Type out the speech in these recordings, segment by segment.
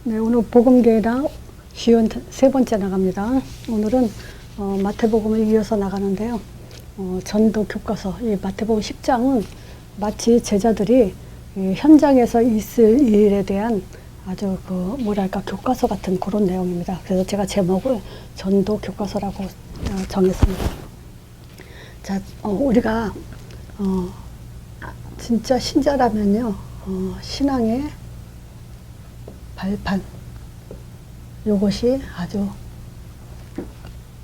네, 오늘 복음계라 쉬운 세 번째 나갑니다. 오늘은 마태복음을 이어서 나가는데요. 전도 교과서, 이 마태복음 10장은 마치 제자들이 이 현장에서 있을 일에 대한 아주 뭐랄까 교과서 같은 그런 내용입니다. 그래서 제가 제목을 전도 교과서라고 정했습니다. 자, 우리가 진짜 신자라면요, 신앙의 발판, 요것이 아주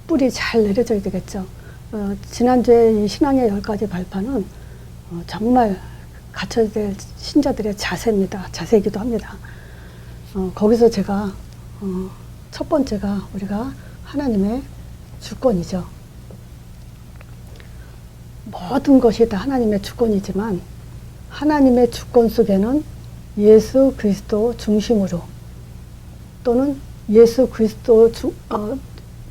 뿌리 잘 내려져야 되겠죠. 지난주에 이 신앙의 10가지 발판은 정말 갖춰야 될 신자들의 자세입니다. 자세이기도 합니다. 거기서 제가 첫 번째가 우리가 하나님의 주권이죠. 모든 것이 다 하나님의 주권이지만 하나님의 주권 속에는 예수 그리스도 중심으로 또는 예수 그리스도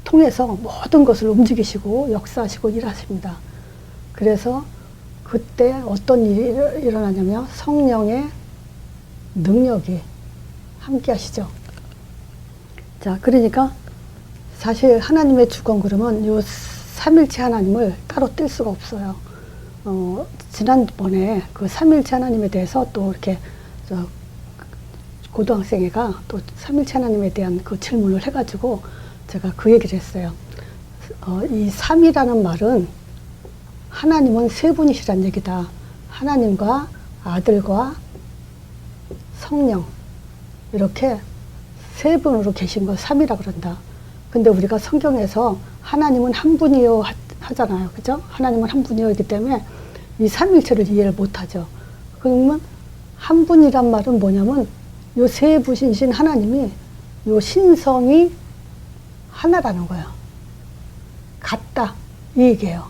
통해서 모든 것을 움직이시고 역사하시고 일하십니다. 그래서 그때 어떤 일이 일어나냐면 성령의 능력이 함께 하시죠. 자, 그러니까 사실 하나님의 주권 그러면 요 삼일체 하나님을 따로 뗄 수가 없어요. 지난번에 그 삼일체 하나님에 대해서 또 이렇게 고등학생애가 또 삼일체 하나님에 대한 그 질문을 해가지고 제가 그 얘기를 했어요. 이 삼이라는 말은 하나님은 세 분이시란 얘기다. 하나님과 아들과 성령 이렇게 세 분으로 계신 걸 삼이라 그런다. 근데 우리가 성경에서 하나님은 한 분이요 하잖아요. 그죠? 하나님은 한 분이요이기 때문에 이 삼일체를 이해를 못하죠. 그러면 한 분이란 말은 뭐냐면 요 세 분이신 하나님이 요 신성이 하나라는 거예요. 같다 이 얘기예요.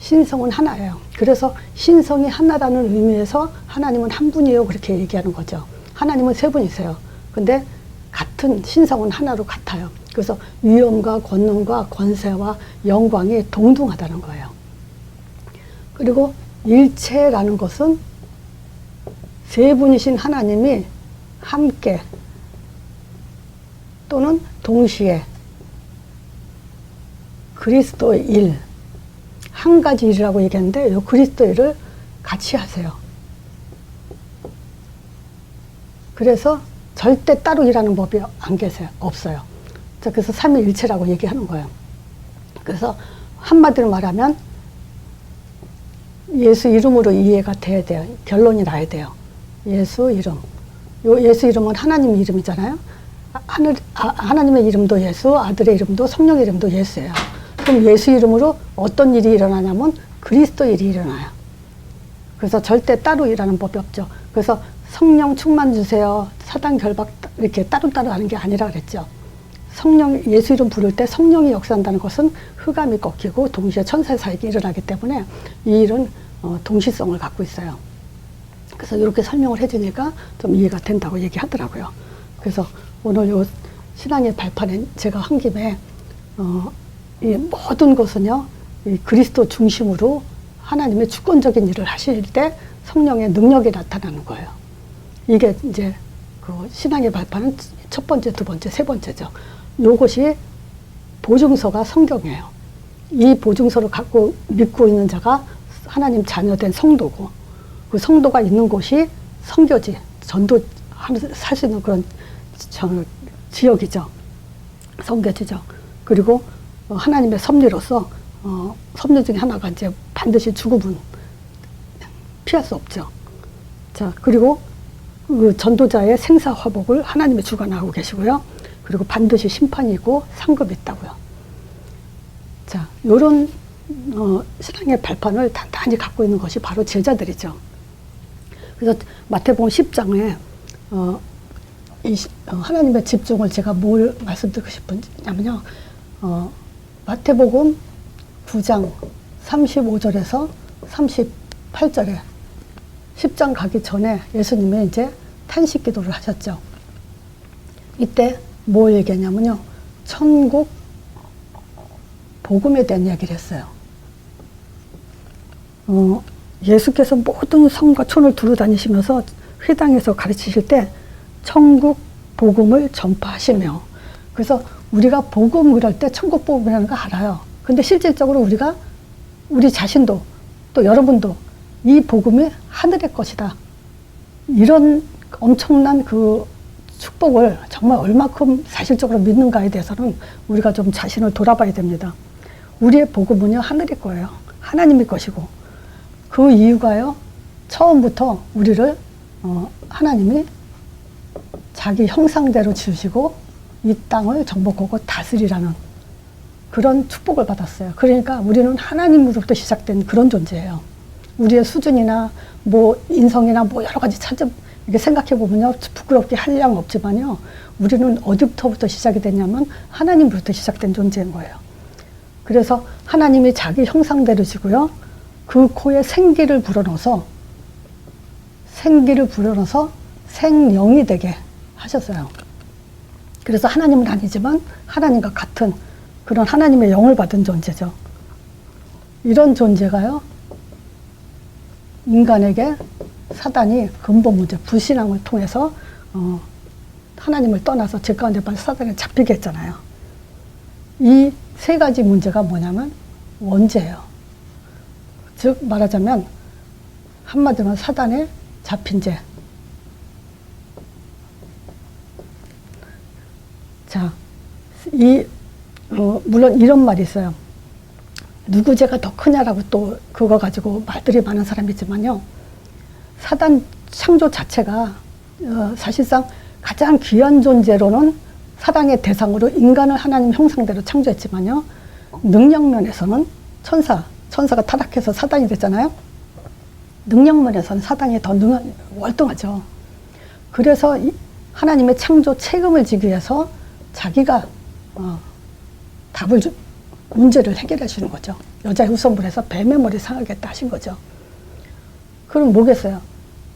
신성은 하나예요. 그래서 신성이 하나라는 의미에서 하나님은 한 분이에요 그렇게 얘기하는 거죠. 하나님은 세 분이세요. 근데 같은 신성은 하나로 같아요. 그래서 위엄과 권능과 권세와 영광이 동등하다는 거예요. 그리고 일체라는 것은 세 분이신 하나님이 함께 또는 동시에 그리스도의 일, 한 가지 일이라고 얘기하는데 이 그리스도 일을 같이 하세요. 그래서 절대 따로 일하는 법이 안 계세요. 없어요. 자, 그래서 삼위일체라고 얘기하는 거예요. 그래서 한마디로 말하면 예수 이름으로 이해가 돼야 돼요. 결론이 나야 돼요. 예수 이름. 요 예수 이름은 하나님 이름이잖아요. 하나님의 이름도 예수, 아들의 이름도 성령의 이름도 예수예요. 그럼 예수 이름으로 어떤 일이 일어나냐면 그리스도 일이 일어나요. 그래서 절대 따로 일하는 법이 없죠. 그래서 성령 충만 주세요. 사단 결박 이렇게 따로따로 하는 게 아니라 그랬죠. 성령, 예수 이름 부를 때 성령이 역사한다는 것은 흑암이 꺾이고 동시에 천사 사역이 일어나기 때문에 이 일은 동시성을 갖고 있어요. 그래서 이렇게 설명을 해주니까 좀 이해가 된다고 얘기하더라고요. 그래서 오늘 요 신앙의 발판에 제가 한 김에 이 모든 것은요, 이 그리스도 중심으로 하나님의 주권적인 일을 하실 때 성령의 능력이 나타나는 거예요. 이게 이제 그 신앙의 발판은 첫 번째, 두 번째, 세 번째죠. 요것이 보증서가 성경이에요. 이 보증서를 갖고 믿고 있는 자가 하나님 자녀된 성도고, 그 성도가 있는 곳이 선교지, 전도 살 수 있는 그런 지역이죠. 선교지죠. 그리고 하나님의 섭리로서 섭리 중에 하나가 이제 반드시 죽음은 피할 수 없죠. 자, 그리고 그 전도자의 생사화복을 하나님이 주관하고 계시고요. 그리고 반드시 심판이 있고 상급이 있다고요. 자, 요런 신앙의 발판을 단단히 갖고 있는 것이 바로 제자들이죠. 그래서 마태복음 10장에 하나님의 집중을 제가 뭘 말씀드리고 싶으냐면요. 마태복음 9장 35절에서 38절에 10장 가기 전에 예수님이 이제 탄식 기도를 하셨죠. 이때 뭐 얘기하냐면요. 천국 복음에 대한 이야기를 했어요. 예수께서 모든 성과 촌을 두루 다니시면서 회당에서 가르치실 때 천국 복음을 전파하시며. 그래서 우리가 복음을 할 때 천국 복음이라는 거 알아요. 근데 실질적으로 우리가 우리 자신도 또 여러분도 이 복음이 하늘의 것이다. 이런 엄청난 그 축복을 정말 얼마큼 사실적으로 믿는가에 대해서는 우리가 좀 자신을 돌아봐야 됩니다. 우리의 복음은요, 하늘의 거예요. 하나님의 것이고, 그 이유가요, 처음부터 우리를 하나님이 자기 형상대로 지으시고 이 땅을 정복하고 다스리라는 그런 축복을 받았어요. 그러니까 우리는 하나님으로부터 시작된 그런 존재예요. 우리의 수준이나 뭐 인성이나 뭐 여러 가지 이렇게 생각해 보면요, 부끄럽게 할 양 없지만요, 우리는 어디부터 시작이 됐냐면 하나님으로부터 시작된 존재인 거예요. 그래서 하나님이 자기 형상대로 지고요, 그 코에 생기를 불어넣어서 생명이 되게 하셨어요. 그래서 하나님은 아니지만 하나님과 같은 그런 하나님의 영을 받은 존재죠. 이런 존재가요, 인간에게 사단이 근본 문제, 불신앙을 통해서 하나님을 떠나서 죄 가운데 빠져 사단에 잡히게 했잖아요. 이 세 가지 문제가 뭐냐면 원죄예요. 즉 말하자면 한마디로 사단에 잡힌 죄. 자, 물론 이런 말이 있어요. 누구 죄가 더 크냐라고 또 그거 가지고 말들이 많은 사람이 있지만요. 사단 창조 자체가 사실상 가장 귀한 존재로는 사단의 대상으로 인간을 하나님 형상대로 창조했지만요. 능력면에서는 천사가 타락해서 사단이 됐잖아요. 능력면에서는 사단이 더 월등하죠. 그래서 하나님의 창조 책임을 지기 위해서 자기가 문제를 해결해 주는 거죠. 여자의 후손부를 해서 뱀의 머리 상하겠다 하신 거죠. 그럼 뭐겠어요?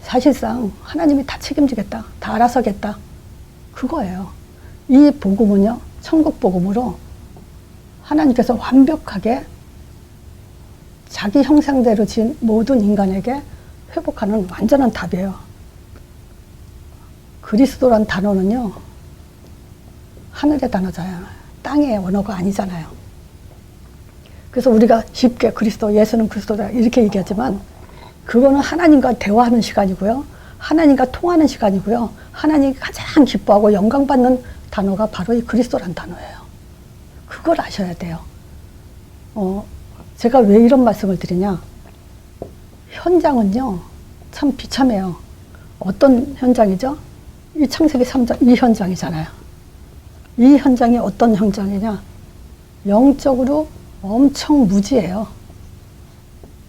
사실상 하나님이 다 책임지겠다. 다 알아서 하겠다. 그거예요. 이 복음은요, 천국 복음으로 하나님께서 완벽하게 자기 형상대로 지은 모든 인간에게 회복하는 완전한 답이에요. 그리스도란 단어는요, 하늘의 단어잖아요. 땅의 언어가 아니잖아요. 그래서 우리가 쉽게 예수는 그리스도다 이렇게 얘기하지만 그거는 하나님과 대화하는 시간이고요. 하나님과 통하는 시간이고요. 하나님이 가장 기뻐하고 영광받는 단어가 바로 이 그리스도란 단어예요. 그걸 아셔야 돼요. 제가 왜 이런 말씀을 드리냐. 현장은요, 참 비참해요. 어떤 현장이죠? 이 창세기 3장 이 현장이잖아요. 이 현장이 어떤 현장이냐. 영적으로 엄청 무지해요.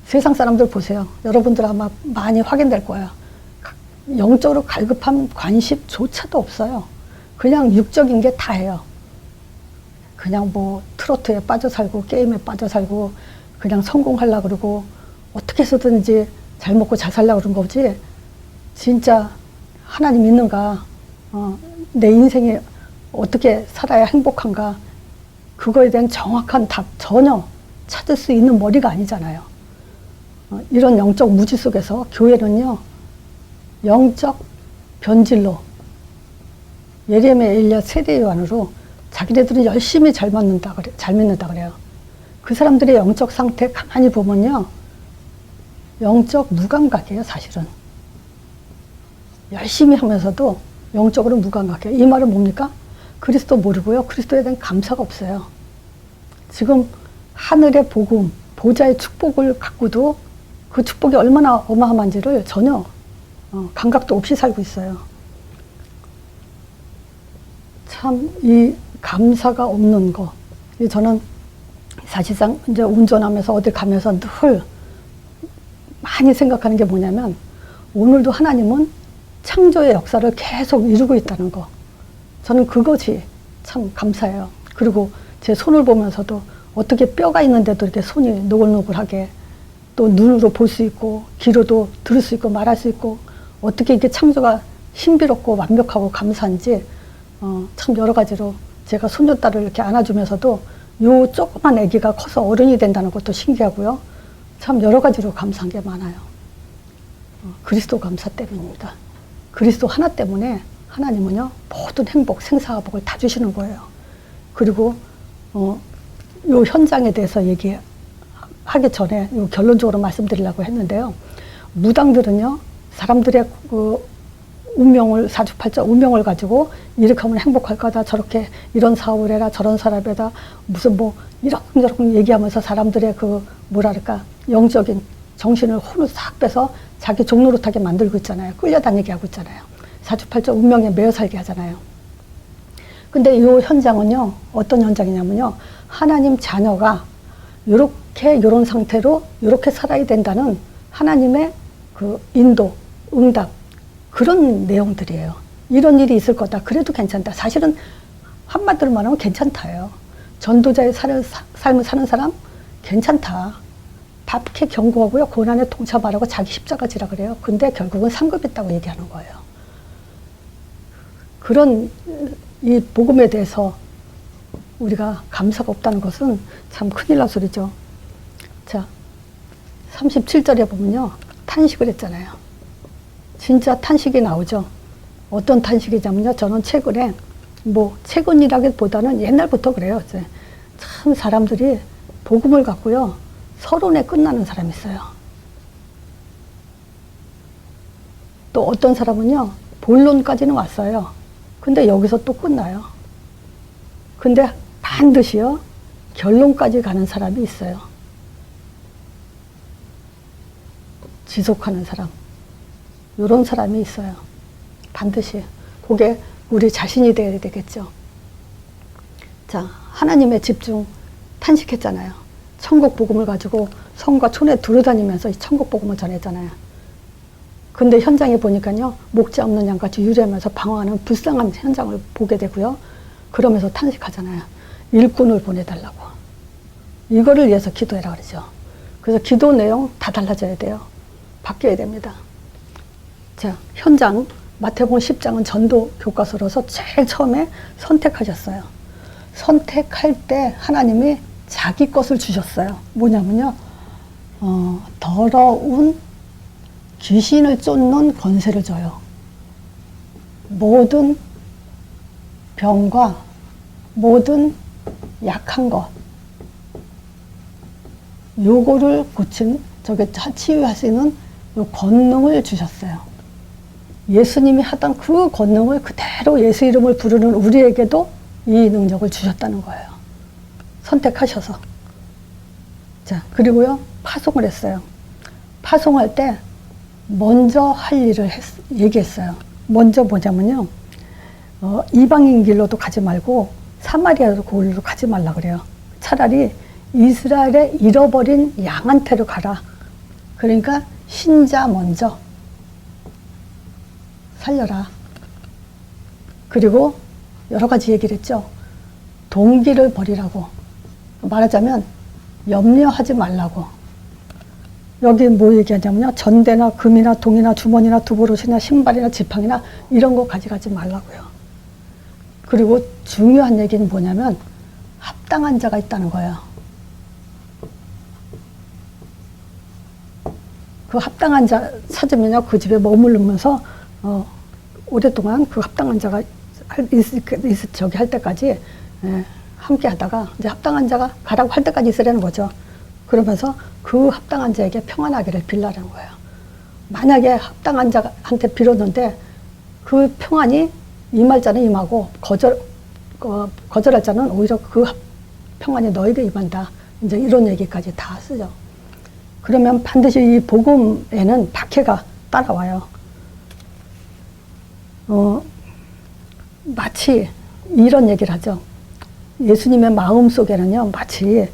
세상 사람들 보세요. 여러분들 아마 많이 확인될 거예요. 영적으로 갈급한 관심조차도 없어요. 그냥 육적인 게 다예요. 그냥 뭐 트로트에 빠져 살고 게임에 빠져 살고 그냥 성공하려고 그러고 어떻게 해서든지 잘 먹고 잘 살려고 그런 거지. 진짜 하나님 있는가, 내 인생이 어떻게 살아야 행복한가, 그거에 대한 정확한 답 전혀 찾을 수 있는 머리가 아니잖아요. 이런 영적 무지 속에서 교회는요, 영적 변질로 예레미야, 엘리야 세대 요한으로 자기네들은 열심히 잘 믿는다 그래요. 그 사람들의 영적 상태 가만히 보면요, 영적 무감각이에요. 사실은 열심히 하면서도 영적으로 무감각해요. 이 말은 뭡니까? 그리스도 모르고요, 그리스도에 대한 감사가 없어요. 지금 하늘의 복음, 보좌의 축복을 갖고도 그 축복이 얼마나 어마어마한지를 전혀 감각도 없이 살고 있어요. 참 이 감사가 없는 거, 저는 사실상 이제 운전하면서 어디 가면서 늘 많이 생각하는 게 뭐냐면, 오늘도 하나님은 창조의 역사를 계속 이루고 있다는 거, 저는 그것이 참 감사해요. 그리고 제 손을 보면서도 어떻게 뼈가 있는데도 이렇게 손이 노골노골하게, 또 눈으로 볼 수 있고 귀로도 들을 수 있고 말할 수 있고, 어떻게 이렇게 창조가 신비롭고 완벽하고 감사한지 참 여러 가지로, 제가 손녀딸을 이렇게 안아주면서도 요 조그만 아기가 커서 어른이 된다는 것도 신기하고요. 참 여러 가지로 감사한 게 많아요. 그리스도 감사 때문입니다. 그리스도 하나 때문에 하나님은요, 모든 행복, 생사화복을 다 주시는 거예요. 그리고 요 현장에 대해서 얘기하기 전에 요 결론적으로 말씀드리려고 했는데요. 무당들은요, 사람들의 그 운명을, 사주팔자 운명을 가지고 이렇게 하면 행복할 거다, 저렇게 이런 사업을 해라, 저런 사람에다 무슨 뭐 이러쿵저러쿵 얘기하면서 사람들의 그 뭐랄까 영적인 정신을 혼을 싹 빼서 자기 종노릇하게 만들고 있잖아요. 끌려다니게 하고 있잖아요. 사주팔자 운명에 매여 살게 하잖아요. 근데 이 현장은요, 어떤 현장이냐면요, 하나님 자녀가 요런 상태로 요렇게 살아야 된다는 하나님의 그 인도, 응답, 그런 내용들이에요. 이런 일이 있을 거다, 그래도 괜찮다. 사실은 한마디로 말하면 괜찮다예요. 전도자의 삶을 사는 사람 괜찮다. 밥게 경고하고요, 고난에 동참하라고 자기 십자가 지라 그래요. 근데 결국은 상급했다고 얘기하는 거예요. 그런 이 복음에 대해서 우리가 감사가 없다는 것은 참 큰일 날 소리죠. 자, 37절에 보면요, 탄식을 했잖아요. 진짜 탄식이 나오죠. 어떤 탄식이냐면요, 저는 최근에 뭐 최근이라기보다는 옛날부터 그래요. 이제 참 사람들이 복음을 갖고요, 서론에 끝나는 사람이 있어요. 또 어떤 사람은요, 본론까지는 왔어요. 근데 여기서 또 끝나요. 근데 반드시요, 결론까지 가는 사람이 있어요. 지속하는 사람. 이런 사람이 있어요. 반드시. 그게 우리 자신이 되어야 되겠죠. 자, 하나님의 집중, 탄식했잖아요. 천국 복음을 가지고 성과 촌에 두루다니면서 이 천국 복음을 전했잖아요. 근데 현장에 보니까요, 목자 없는 양같이 유리하면서 방황하는 불쌍한 현장을 보게 되고요. 그러면서 탄식하잖아요. 일꾼을 보내달라고. 이거를 위해서 기도해라 그러죠. 그래서 기도 내용 다 달라져야 돼요. 바뀌어야 됩니다. 자, 현장, 마태복음 10장은 전도 교과서로서 제일 처음에 선택하셨어요. 선택할 때 하나님이 자기 것을 주셨어요. 뭐냐면요, 더러운 귀신을 쫓는 권세를 줘요. 모든 병과 모든 약한 것, 요거를 치유할 수 있는 요 권능을 주셨어요. 예수님이 하던 그 권능을 그대로 예수 이름을 부르는 우리에게도 이 능력을 주셨다는 거예요. 선택하셔서. 자, 그리고요, 파송을 했어요. 파송할 때 먼저 할 일을 얘기했어요. 먼저 뭐냐면요, 이방인 길로도 가지 말고 사마리아 길로 가지 말라 그래요. 차라리 이스라엘의 잃어버린 양한테로 가라. 그러니까 신자 먼저 살려라. 그리고 여러 가지 얘기를 했죠. 동기를 버리라고. 말하자면 염려하지 말라고. 여기 뭐 얘기하냐면요, 전대나 금이나 동이나 주머니나 두보롯이나 신발이나 지팡이나 이런 거 가져가지 말라고요. 그리고 중요한 얘기는 뭐냐면 합당한 자가 있다는 거예요. 그 합당한 자 찾으면요, 그 집에 머무르면서 오랫동안 그 합당한 자가 저기 할 때까지 함께 하다가 이제 합당한 자가 가라고 할 때까지 있으라는 거죠. 그러면서 그 합당한 자에게 평안하기를 빌라는 거예요. 만약에 합당한 자한테 빌었는데 그 평안이 임할 자는 임하고 거절할 자는 오히려 그 평안이 너에게 임한다. 이제 이런 얘기까지 다 쓰죠. 그러면 반드시 이 복음에는 박해가 따라와요. 마치 이런 얘기를 하죠. 예수님의 마음 속에는요, 마치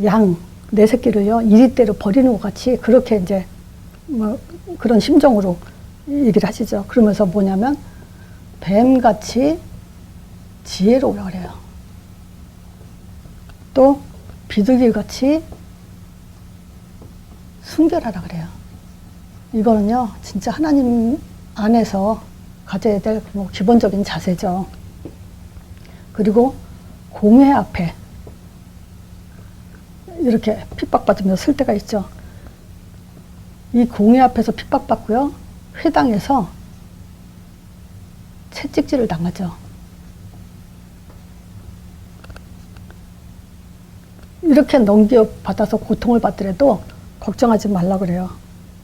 양, 내 새끼를요, 이리대로 버리는 것 같이 그렇게 이제 뭐 그런 심정으로 얘기를 하시죠. 그러면서 뭐냐면 뱀같이 지혜로우라 그래요. 또 비둘기같이 순결하라 그래요. 이거는요, 진짜 하나님 안에서 가져야 될 뭐 기본적인 자세죠. 그리고 공회 앞에 이렇게 핍박받으면서 쓸 때가 있죠. 이 공회 앞에서 핍박받고요, 회당에서 채찍질을 당하죠. 이렇게 넘겨받아서 고통을 받더라도 걱정하지 말라 그래요.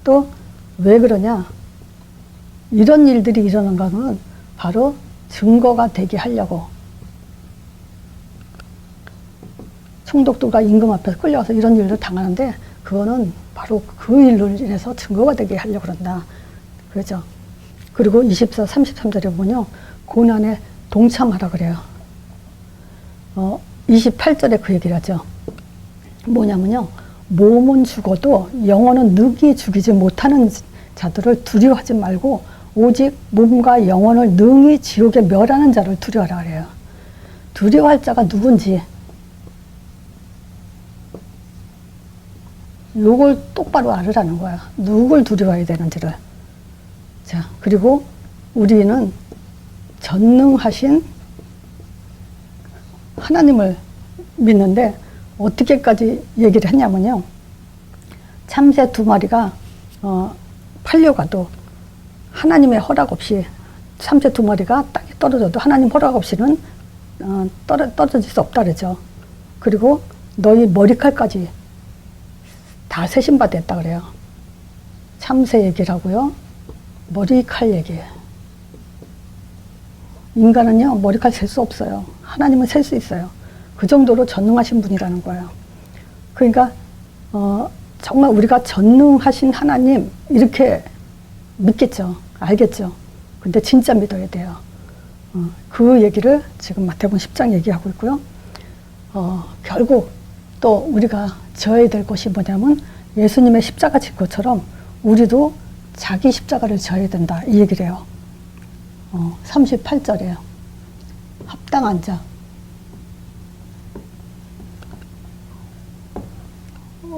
또 왜 그러냐? 이런 일들이 일어난 거는 바로 증거가 되게 하려고. 총독들과 임금 앞에서 끌려가서 이런 일을 당하는데 그거는 바로 그 일로 인해서 증거가 되게 하려고 그런다. 그렇죠? 그리고 24, 33절에 보면요. 고난에 동참하라 그래요. 28절에 그 얘기를 하죠. 뭐냐면요. 몸은 죽어도 영혼은 능히 죽이지 못하는 자들을 두려워하지 말고 오직 몸과 영혼을 능히 지옥에 멸하는 자를 두려워하라 그래요. 두려워할 자가 누군지 요걸 똑바로 알으라는 거야. 누굴 두려워해야 되는지를. 자, 그리고 우리는 전능하신 하나님을 믿는데 어떻게까지 얘기를 했냐면요. 참새 2마리가 팔려가도 하나님의 허락 없이 참새 2마리가 땅에 떨어져도 하나님 허락 없이는 떨어질 수 없다 그러죠. 그리고 너희 머리칼까지 다 세신받아 했다 그래요. 참새 얘기를 하고요. 머리칼 얘기예요. 인간은요. 머리칼 셀 수 없어요. 하나님은 셀 수 있어요. 그 정도로 전능하신 분이라는 거예요. 그러니까 정말 우리가 전능하신 하나님 이렇게 믿겠죠. 알겠죠. 근데 진짜 믿어야 돼요. 그 얘기를 지금 마태복음 10장 얘기하고 있고요. 결국 또 우리가 져야 될 것이 뭐냐면 예수님의 십자가 질 것처럼 우리도 자기 십자가를 져야 된다. 이 얘기를 해요. 38절이에요. 합당한 자.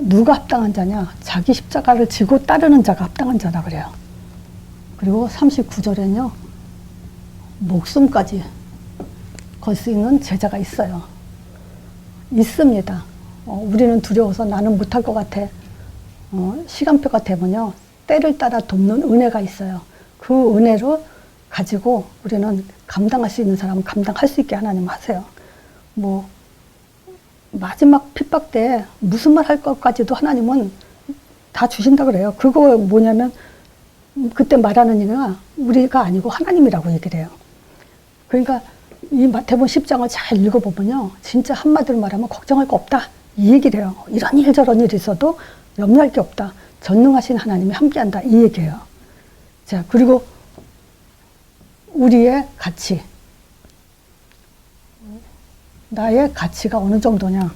누가 합당한 자냐? 자기 십자가를 지고 따르는 자가 합당한 자다 그래요. 그리고 39절에는요. 목숨까지 걸 수 있는 제자가 있어요. 있습니다. 우리는 두려워서 나는 못할 것 같아. 시간표가 되면요. 때를 따라 돕는 은혜가 있어요. 그 은혜로 가지고 우리는 감당할 수 있는 사람은 감당할 수 있게 하나님 하세요. 뭐 마지막 핍박 때 무슨 말 할 것까지도 하나님은 다 주신다 그래요. 그거 뭐냐면 그때 말하는 이가 우리가 아니고 하나님이라고 얘기를 해요. 그러니까 이 마태복음 10장을 잘 읽어보면요. 진짜 한마디로 말하면 걱정할 거 없다. 이 얘기를 해요. 이런 일 저런 일이 있어도 염려할 게 없다. 전능하신 하나님이 함께한다. 이 얘기예요. 자, 그리고 우리의 가치. 나의 가치가 어느 정도냐.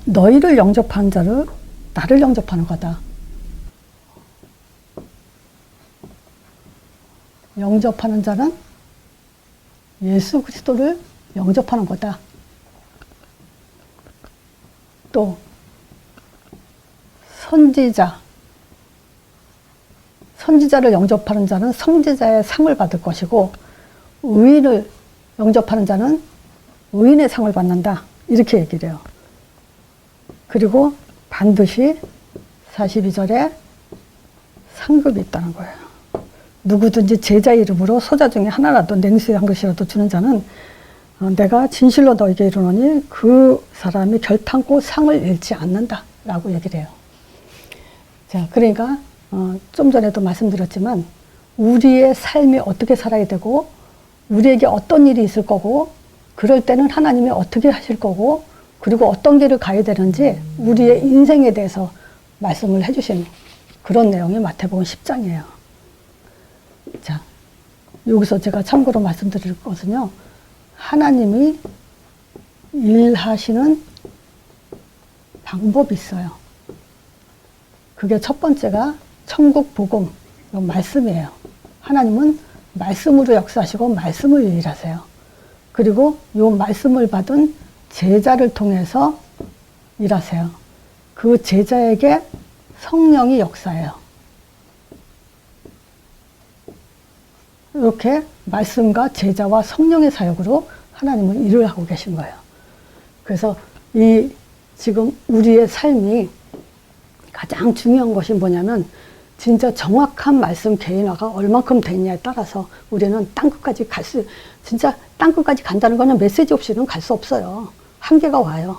너희를 영접하는 자를 나를 영접하는 거다. 영접하는 자는 예수 그리스도를 영접하는 거다. 또 선지자를 영접하는 자는 선지자의 상을 받을 것이고 의인을 영접하는 자는 의인의 상을 받는다. 이렇게 얘기를 해요. 그리고 반드시 42절에 상급이 있다는 거예요. 누구든지 제자 이름으로 소자 중에 하나라도 냉수에 한 것이라도 주는 자는 내가 진실로 너에게 이르노니 그 사람이 결탄코 상을 잃지 않는다 라고 얘기를 해요. 자, 그러니까 좀 전에도 말씀드렸지만 우리의 삶이 어떻게 살아야 되고 우리에게 어떤 일이 있을 거고 그럴 때는 하나님이 어떻게 하실 거고 그리고 어떤 길을 가야 되는지 우리의 인생에 대해서 말씀을 해주신 그런 내용이 마태복음 10장이에요. 자, 여기서 제가 참고로 말씀드릴 것은요. 하나님이 일하시는 방법이 있어요. 그게 첫 번째가 천국 복음, 말씀이에요. 하나님은 말씀으로 역사하시고 말씀으로 일하세요. 그리고 이 말씀을 받은 제자를 통해서 일하세요. 그 제자에게 성령이 역사해요. 이렇게 말씀과 제자와 성령의 사역으로 하나님은 일을 하고 계신 거예요. 그래서 이 지금 우리의 삶이 가장 중요한 것이 뭐냐면 진짜 정확한 말씀 개인화가 얼만큼 됐냐에 따라서 우리는 땅끝까지 진짜 땅끝까지 간다는 거는 메시지 없이는 갈 수 없어요. 한계가 와요.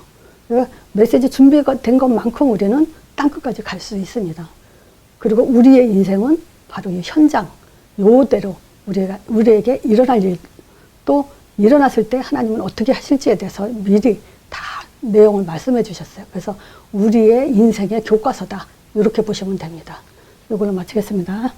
메시지 준비가 된 것만큼 우리는 땅끝까지 갈 수 있습니다. 그리고 우리의 인생은 바로 이 현장, 요대로 우리에게 일어날 일, 또 일어났을 때 하나님은 어떻게 하실지에 대해서 미리 다 내용을 말씀해 주셨어요. 그래서 우리의 인생의 교과서다. 이렇게 보시면 됩니다. 이걸로 마치겠습니다.